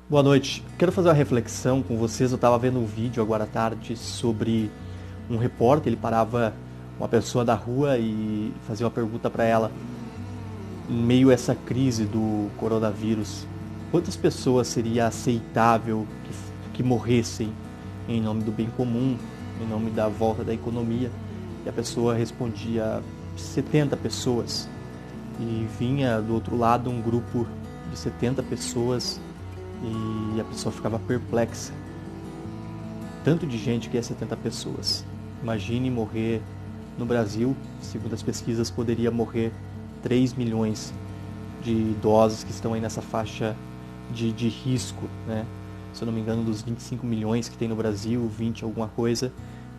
Boa noite. Quero fazer uma reflexão com vocês. Eu estava vendo um vídeo agora à tarde sobre um repórter. Ele parava uma pessoa da rua e fazia uma pergunta para ela. Em meio a essa crise do coronavírus, quantas pessoas seria aceitável que morressem em nome do bem comum, em nome da volta da economia? E a pessoa respondia 70 pessoas. E vinha do outro lado um grupo de 70 pessoas e a pessoa ficava perplexa. Tanto de gente que é 70 pessoas. Imagine morrer no Brasil, segundo as pesquisas, poderia morrer 3 milhões de idosos que estão aí nessa faixa de risco, né? Se eu não me engano, dos 25 milhões que tem no Brasil, 20 alguma coisa,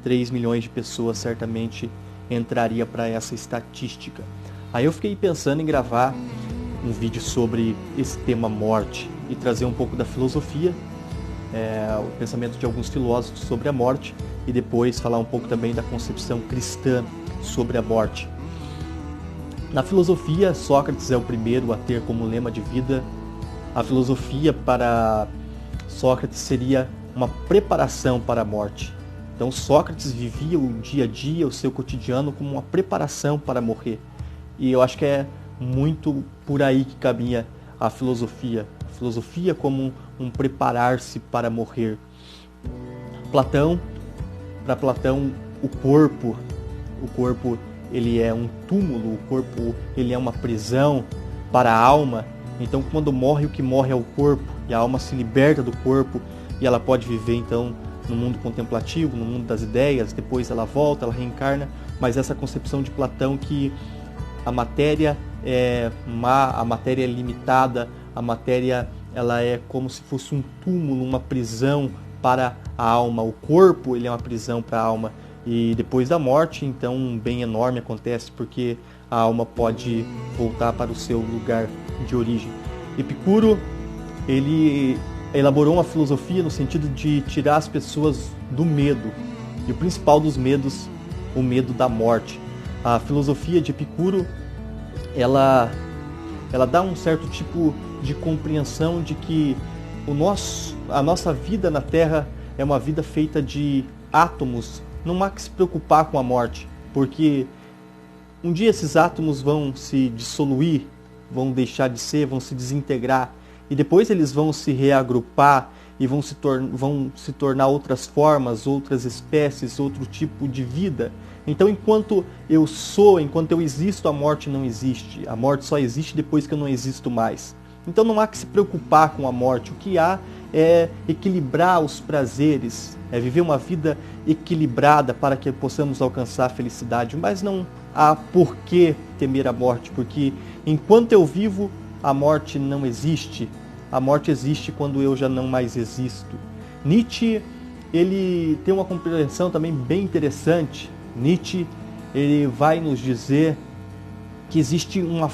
3 milhões de pessoas certamente entraria para essa estatística. Aí eu fiquei pensando em gravar um vídeo sobre esse tema morte e trazer um pouco da filosofia, o pensamento de alguns filósofos sobre a morte e depois falar um pouco também da concepção cristã sobre a morte. Na filosofia, Sócrates é o primeiro a ter como lema de vida. A filosofia para Sócrates seria uma preparação para a morte. Então Sócrates vivia o dia a dia, o seu cotidiano, como uma preparação para morrer. E eu acho que é muito por aí que caminha a filosofia. A filosofia como um preparar-se para morrer. Para Platão, o corpo ele é um túmulo, o corpo ele é uma prisão para a alma. Então quando morre, o que morre é o corpo, e a alma se liberta do corpo e ela pode viver então no mundo contemplativo, no mundo das ideias, depois ela volta, ela reencarna, mas essa concepção de Platão que a matéria é má, a matéria é limitada, a matéria ela é como se fosse um túmulo, uma prisão para a alma. O corpo ele é uma prisão para a alma. E depois da morte, então, um bem enorme acontece porque a alma pode voltar para o seu lugar de origem. Epicuro, ele elaborou uma filosofia no sentido de tirar as pessoas do medo. E o principal dos medos, o medo da morte. A filosofia de Epicuro, ela dá um certo tipo de compreensão de que a nossa vida na Terra é uma vida feita de átomos. Não há que se preocupar com a morte, porque um dia esses átomos vão se dissoluir, vão deixar de ser, vão se desintegrar, e depois eles vão se reagrupar e vão se tornar outras formas, outras espécies, outro tipo de vida. Então, enquanto eu sou, enquanto eu existo, a morte não existe. A morte só existe depois que eu não existo mais. Então não há que se preocupar com a morte. O que há é equilibrar os prazeres, é viver uma vida equilibrada para que possamos alcançar a felicidade. Mas não há por que temer a morte, porque enquanto eu vivo, a morte não existe. A morte existe quando eu já não mais existo. Nietzsche, ele tem uma compreensão também bem interessante. Nietzsche, ele vai nos dizer que existe duas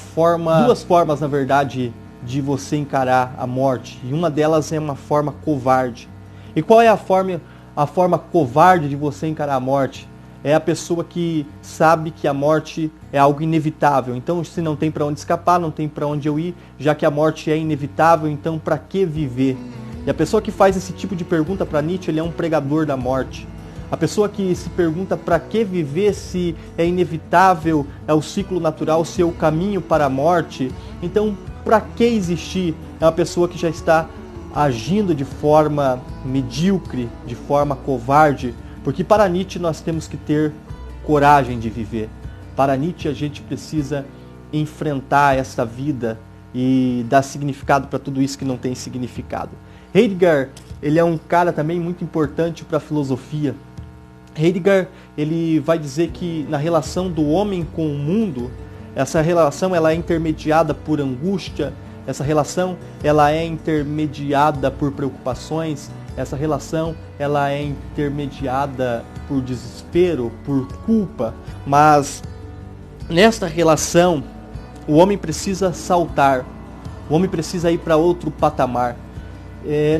formas, na verdade, de você encarar a morte. E uma delas é uma forma covarde. E qual é a forma covarde de você encarar a morte? É a pessoa que sabe que a morte é algo inevitável. Então, se não tem para onde escapar, não tem para onde eu ir, já que a morte é inevitável, então para que viver? E a pessoa que faz esse tipo de pergunta para Nietzsche, ele é um pregador da morte. A pessoa que se pergunta para que viver se é inevitável, é o ciclo natural, se é o caminho para a morte, então para que existir? É uma pessoa que já está agindo de forma medíocre, de forma covarde, porque para Nietzsche nós temos que ter coragem de viver. Para Nietzsche a gente precisa enfrentar essa vida e dar significado para tudo isso que não tem significado. Heidegger, ele é um cara também muito importante para a filosofia. Heidegger, ele vai dizer que na relação do homem com o mundo, essa relação ela é intermediada por angústia, essa relação ela é intermediada por preocupações, essa relação ela é intermediada por desespero, por culpa, mas nesta relação o homem precisa saltar, o homem precisa ir para outro patamar.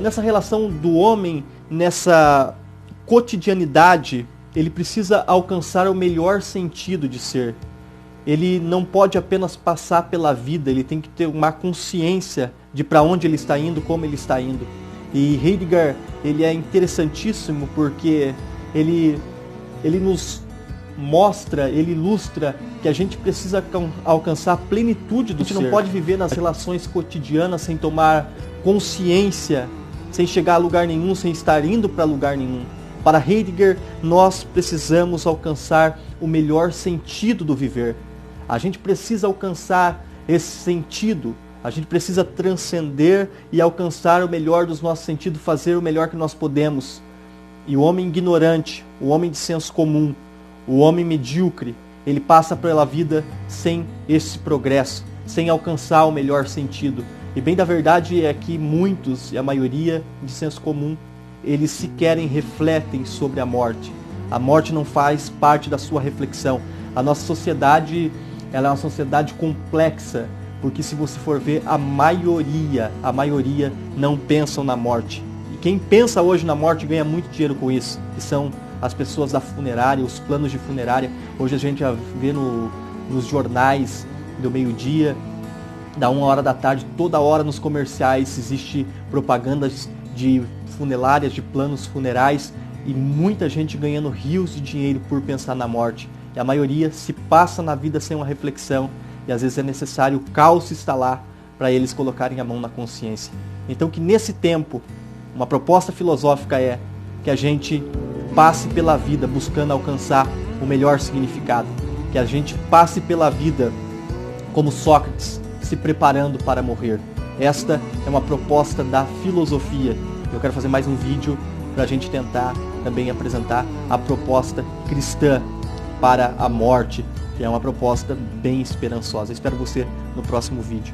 Nessa relação do homem, nessa cotidianidade, ele precisa alcançar o melhor sentido de ser. Ele não pode apenas passar pela vida, ele tem que ter uma consciência de para onde ele está indo, como ele está indo. E Heidegger, ele é interessantíssimo porque ele nos mostra, ele ilustra que a gente precisa alcançar a plenitude do ser. A gente não pode viver nas relações cotidianas sem tomar consciência, sem chegar a lugar nenhum, sem estar indo para lugar nenhum. Para Heidegger, nós precisamos alcançar o melhor sentido do viver. A gente precisa alcançar esse sentido, a gente precisa transcender e alcançar o melhor dos nossos sentidos, fazer o melhor que nós podemos. E o homem ignorante, o homem de senso comum, o homem medíocre, ele passa pela vida sem esse progresso, sem alcançar o melhor sentido. E bem da verdade é que muitos, e a maioria de senso comum, eles sequer refletem sobre a morte. A morte não faz parte da sua reflexão. A nossa sociedade, ela é uma sociedade complexa, porque se você for ver, a maioria não pensam na morte. E quem pensa hoje na morte ganha muito dinheiro com isso, que são as pessoas da funerária, os planos de funerária. Hoje a gente já vê nos jornais do meio-dia, da 1h da tarde, toda hora nos comerciais existe propagandas de funerárias, de planos funerais, e muita gente ganhando rios de dinheiro por pensar na morte. E a maioria se passa na vida sem uma reflexão, e às vezes é necessário o caos se instalar para eles colocarem a mão na consciência. Então que nesse tempo, uma proposta filosófica é que a gente passe pela vida buscando alcançar o melhor significado. Que a gente passe pela vida como Sócrates, se preparando para morrer. Esta é uma proposta da filosofia. Eu quero fazer mais um vídeo para a gente tentar também apresentar a proposta cristã para a morte, que é uma proposta bem esperançosa. Espero você no próximo vídeo.